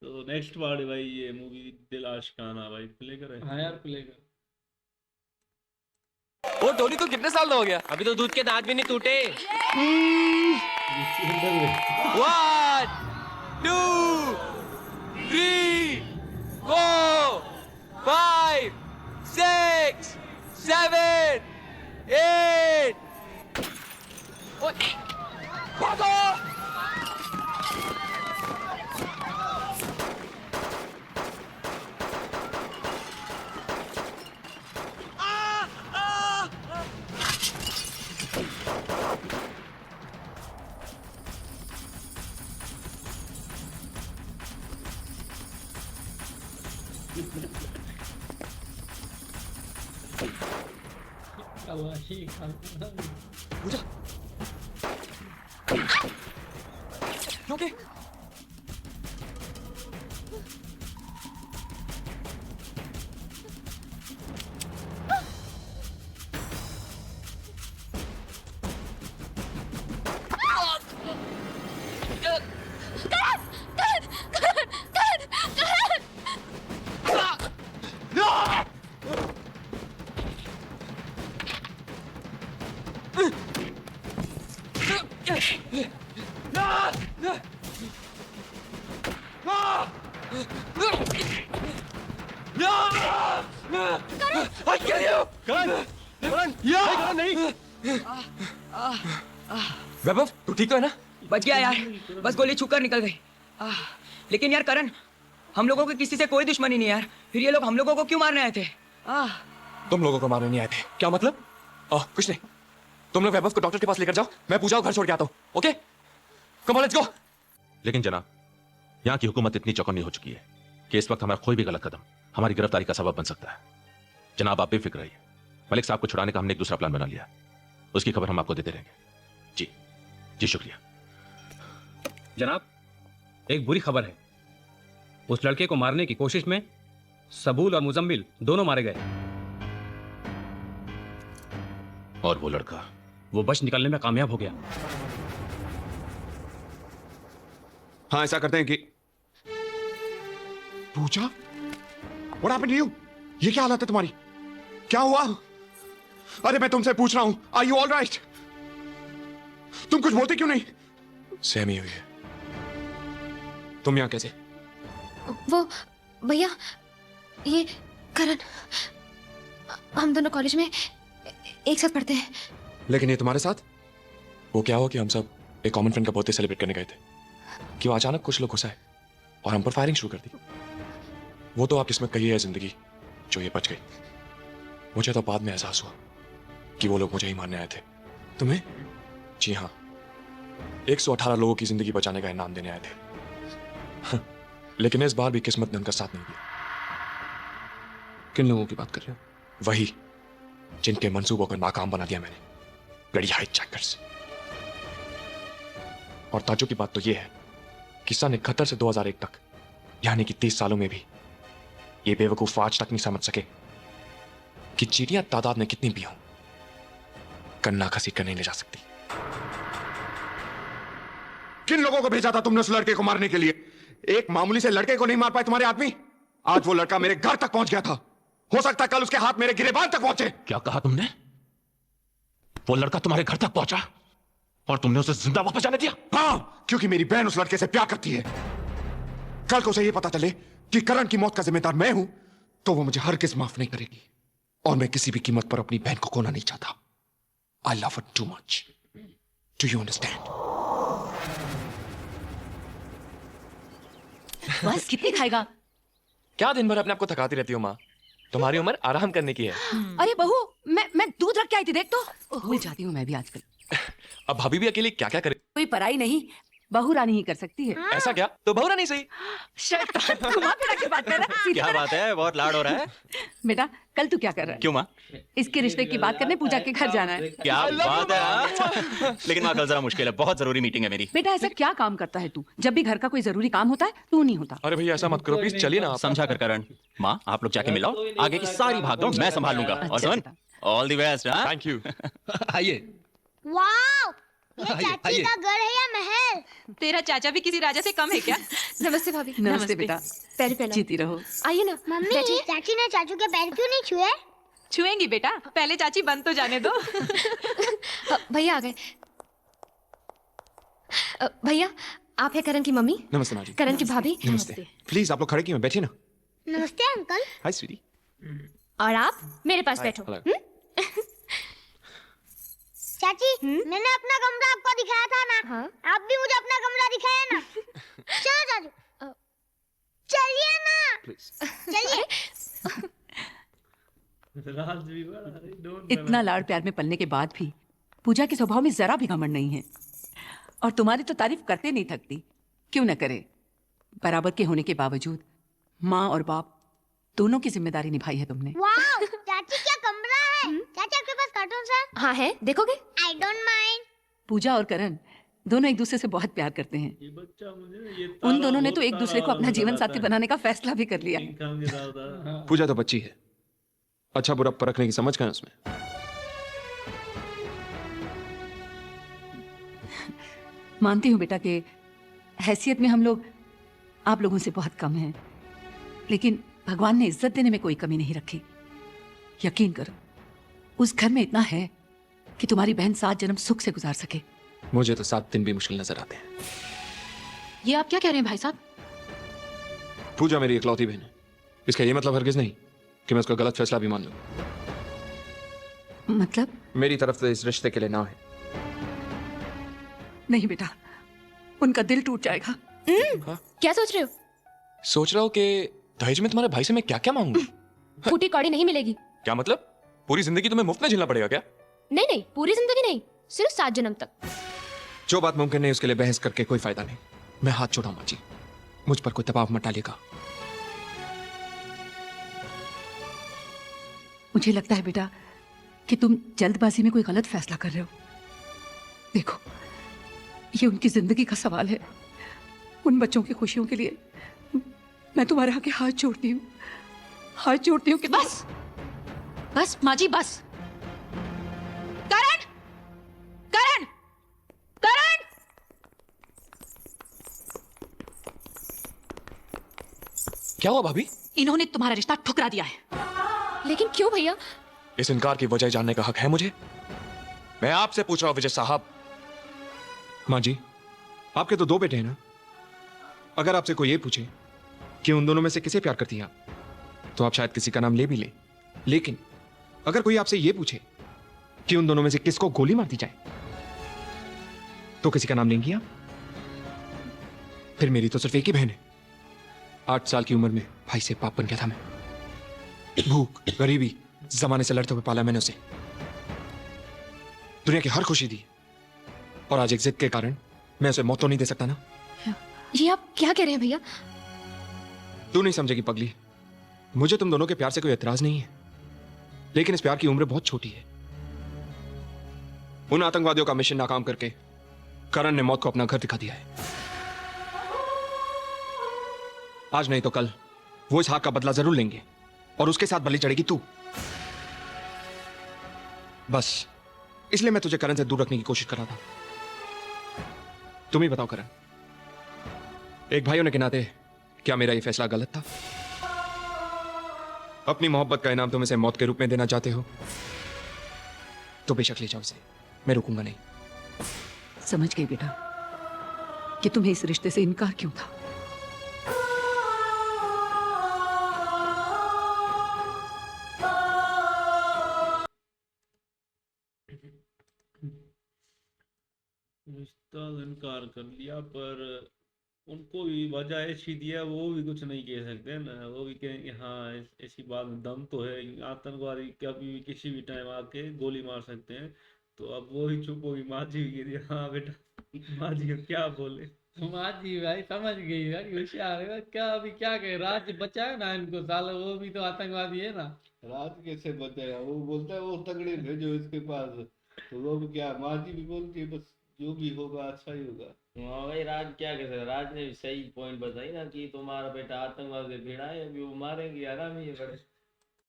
तो next part है भाई, ये मूवी दिल आशिकाना भाई, प्ले करे। हाँ यार प्ले कर। ओ टोनी तो कितने साल का हो गया? अभी तो दूध के दांत भी नहीं टूटे। जिसके अंदर है। 1 2 3 4 5 6 7 8 भागो! कलाशी खाना। पूजा ओके I kill you! करण, करण, करण नहीं। वैभव तू ठीक तो है ना? बच गया यार, बस गोली छूकर निकल गई। लेकिन यार करण, हम लोगों को किसी से कोई दुश्मनी नहीं यार, फिर ये लोग हम लोगों को क्यों मारने आए थे? तुम लोगों को मारने नहीं आए थे। क्या मतलब? कुछ नहीं, तुम लोग वैभव को डॉक्टर के पास लेकर जाओ, मैं पूजा को घर छोड़ के आता हूँ। Okay come on let's go. लेकिन जनाब, यहाँ की हुकूमत इतनी चौकन्नी हो चुकी है कि इस वक्त हमारा कोई भी गलत कदम हमारी गिरफ्तारी का सबब बन सकता है। जनाब आप बेफिक्र रहिए, मलिक साहब को छुड़ाने का हमने एक दूसरा प्लान बना लिया, उसकी खबर हम आपको देते रहेंगे। जी जी शुक्रिया। जनाब, एक बुरी खबर है। उस लड़के को मारने की कोशिश में सबूल और मुजम्मिल दोनों मारे गए। और वो लड़का? वो बच निकलने में कामयाब हो गया। हाँ ऐसा करते हैं कि पूजा, व्हाट हैपेंड टू यू? ये क्या हालत है तुम्हारी? क्या हुआ? अरे मैं तुमसे पूछ रहा हूं, आर यू ऑल राइट? तुम कुछ बोलते क्यों नहीं? सहमी हुई है। तुम यहाँ कैसे? वो भैया, ये करण, हम दोनों कॉलेज में एक साथ पढ़ते हैं। लेकिन ये तुम्हारे साथ? वो क्या हुआ कि हम सब एक कॉमन फ्रेंड का बर्थडे सेलिब्रेट करने गए थे कि वो अचानक कुछ लोग घुसाए और हम पर फायरिंग शुरू कर दी। वो तो आप किस्मत कही है जिंदगी जो ये बच गई। मुझे तो बाद में एहसास हुआ कि वो लोग मुझे ही मारने आए थे। तुम्हें? जी हाँ, 118 लोगों की जिंदगी बचाने का इनाम देने आए थे। लेकिन इस बार भी किस्मत ने उनका साथ नहीं दिया। किन लोगों की बात कर रहे हो? वही जिनके मंसूबों को नाकाम बना दिया मैंने, ब्लडी हाईजैकर्स। और ताज्जुब की बात तो यह है कि सन 71 से 2001 तक, यानी कि 30 सालों में भी ये बेवकूफ आज तक नहीं समझ सके कि चींटियां तादाद में कितनी भी हों, कन्ना खसी कर नहीं ले जा सकती। किन लोगों को भेजा था तुमने उस लड़के को मारने के लिए? एक मामूली से लड़के को नहीं मार पाए तुम्हारे आदमी? आज वो लड़का मेरे घर तक पहुंच गया था, हो सकता है कल उसके हाथ मेरे गिरेबान तक पहुंचे। क्या कहा तुमने? वो लड़का तुम्हारे घर तक पहुंचा और तुमने उसे जिंदा वापस जाने दिया? हाँ, क्योंकि मेरी बहन उस लड़के से प्यार करती है। कल को उसे यह पता चले कि करण की मौत का जिम्मेदार मैं हूं, तो वो मुझे हरगिज माफ नहीं करेगी। और मैं किसी भी कीमत पर अपनी बहन को खोना नहीं चाहता। I love her too much. Do you understand? बस कितनी खाएगा? क्या दिन भर अपने आप को थकाती रहती हो माँ? तुम्हारी उम्र आराम करने की है। अरे बहू, मैं दूध रख के आई थी, देख तो। भूल जाती हूँ मैं भी आजकल। अब भाभी भी अकेली क्या क्या करे? कोई पढ़ाई नहीं, बहू रानी ही कर सकती है। ऐसा क्या? तो बहू रानी सही। शैतान, घुमा फिरा के बात कर रहा है। क्या बात है, बहुत लाड हो रहा है। बेटा कल तू क्या कर रहा है? क्यों माँ? इसके रिश्ते की बात करने पूजा के घर जाना है। क्या बात है हाँ? लेकिन माँ कल जरा मुश्किल है, बहुत जरूरी मीटिंग है मेरी। बेटा ऐसा क्या काम करता है तू? जब भी घर का कोई जरूरी काम होता है तू नहीं होता। अरे भैया ऐसा मत करो प्लीज, चलिए ना आप। समझा कर करण। माँ आप लोग जाके मिलाओ, आगे की सारी भागदौड़ मैं संभाल लूंगा। और सुन, all the best. Thank you. आइए। वाओ, ये चाची का घर है या महल? तेरा चाचा भी किसी राजा से कम है क्या? नमस्ते भाभी। नमस्ते बेटा। पैर पहला। जीती रहो। आइए ना मम्मी बैठिए। चाची ने चाचू के पैर क्यों नहीं छुए? छुएंगी बेटा, पहले चाची बंद तो जाने दो। भैया आ गए। भैया आप है करण की मम्मी, नमस्ते माँ जी। करण की भाभी, नमस्ते। प्लीज आप लोग खड़े क्यों हैं? बैठिए ना। नमस्ते अंकल। हाय स्वीटी। और आप मेरे पास बैठो। हेलो। चाची मैंने अपना कमरा आपको दिखाया था ना? हाँ। आप भी मुझे अपना कमरा दिखाया ना? चलो चाचू चलिए ना। प्लीज। चलिए। राज भी बड़ा है, don't इतना लाड़ प्यार में पलने के बाद भी पूजा के स्वभाव में जरा भी घमंड नहीं है, और तुम्हारी तो तारीफ करते नहीं थकती। क्यों न करे? बराबर के होने के बावजूद माँ और बाप दोनों की जिम्मेदारी निभाई है तुमने। वाह चाची क्या कमरा है? चाची आपके पास कार्टून है? हाँ है, देखोगे? I don't mind. पूजा और करण दोनों एक दूसरे से बहुत प्यार करते हैं। ये बच्चा मुझे ना ये उन दोनों ने तारा तो एक बहुत दूसरे को तारा अपना वाला जीवन बताता साथी है। बनाने का फैसला भी कर लिया है। किंग खान के साथ था। पूजा तो बच्ची है, अच्छा बुरा परखने की समझ कहाँ है उसमें। मानती हूँ बेटा कि हैसियत में हम लोग आप लोगों से बहुत कम हैं, लेकिन भगवान ने इज्जत देने में कोई कमी नहीं रखी। यकीन करो, उस घर में इतना है कि तुम्हारी बहन 7 जन्म सुख से गुजार सके। मुझे तो 7 दिन भी मुश्किल नजर आते हैं। ये आप क्या कह रहे हैं भाई साहब? पूजा मेरी इकलौती बहन है, इसका ये मतलब हरगिज नहीं कि मैं उसका गलत फैसला भी मान लूं। मतलब? मेरी तरफ से इस रिश्ते के लिए ना है। नहीं बेटा, उनका दिल टूट जाएगा। क्या सोच रहे हो? सोच रहा हूँ कि दहेज में तुम्हारे भाई से मैं क्या क्या मांगूंगा। फूटी कौड़ी नहीं मिलेगी। क्या मतलब? पूरी जिंदगी तुम्हें मुफ्त में झेलना पड़ेगा क्या? नहीं नहीं, पूरी जिंदगी नहीं, सिर्फ 7 जन्म तक। जो बात मुमकिन नहीं उसके लिए बहस करके कोई फायदा नहीं। मैं हाथ छोड़ा माँ जी, मुझ पर कोई दबाव मत डालिएगा। मुझे लगता है बेटा कि तुम जल्दबाजी में कोई गलत फैसला कर रहे हो। देखो, ये उनकी जिंदगी का सवाल है। उन बच्चों की खुशियों के लिए मैं तुम्हारे आगे हाथ जोड़ती हूँ, हाथ जोड़ती हूँ कि बस बस माँ जी बस। करण! करण! करण! क्या हुआ भाभी? इन्होंने तुम्हारा रिश्ता ठुकरा दिया है। लेकिन क्यों भैया? इस इनकार की वजह जानने का हक है मुझे? मैं आपसे पूछ रहा हूं विजय साहब। माँ जी, आपके तो 2 बेटे हैं ना? अगर आपसे कोई ये पूछे कि उन दोनों में से किसे प्यार करती हैं आप, तो आप शायद किसी का नाम ले भी ले। लेकिन अगर कोई आपसे ये पूछे कि उन दोनों में से किसको गोली मार दी जाए, तो किसी का नाम लेंगी आप? फिर मेरी तो सिर्फ एक ही बहन है। 8 साल की उम्र में भाई से पाप बन गया था मैं। भूख, गरीबी, जमाने से लड़ते हुए पाला मैंने उसे। दुनिया की हर खुशी दी, और आज एक जिद के कारण मैं उसे मौत तो नहीं दे सकता ना। ये आप क्या कह रहे हैं भैया? तू नहीं समझेगी पगली, मुझे तुम दोनों के प्यार से कोई एतराज नहीं है, लेकिन इस प्यार की उम्र बहुत छोटी है। उन आतंकवादियों का मिशन नाकाम करके करण ने मौत को अपना घर दिखा दिया है। आज नहीं तो कल वो इस हाथ का बदला जरूर लेंगे, और उसके साथ बलि चढ़ेगी तू। बस इसलिए मैं तुझे करण से दूर रखने की कोशिश कर रहा था। तुम ही बताओ करण, एक भाई होने के नाते क्या मेरा ये फैसला गलत था? अपनी मोहब्बत का इनाम तुम इसे मौत के रूप में देना चाहते हो तो बेशक ले जाओ इसे, मैं रुकूंगा नहीं। समझ गई बेटा कि तुम्हें इस रिश्ते से इनकार क्यों था। रिश्ता इनकार कर लिया, पर उनको भी वजह ऐसी दिया, वो भी कुछ नहीं कह सकते ना। वो भी कहेंगे हाँ ऐसी बात में दम तो है, आतंकवादी कभी भी किसी भी टाइम आके गोली मार सकते हैं। तो अब वो ही चुप होगी, माँ जी भी कह रही हाँ बेटा, माँ जी क्या बोले। माँ जी भाई समझ गई भाई, होशियार है। क्या अभी क्या कहे, राज बचाए ना इनको, साला वो भी तो आतंकवादी है ना। राज कैसे बचेगा? वो बोलता है वो तगड़े भेजो इसके पास, तो वो भी क्या, माँ जी भी बोलती है बस जो भी होगा अच्छा ही होगा। हाँ भाई, राज क्या कह सकते, राज ने भी सही पॉइंट बताई ना कि तुम्हारा बेटा आतंकवाद से भिड़ा है, अभी वो मारेंगे आराम ही है बड़े।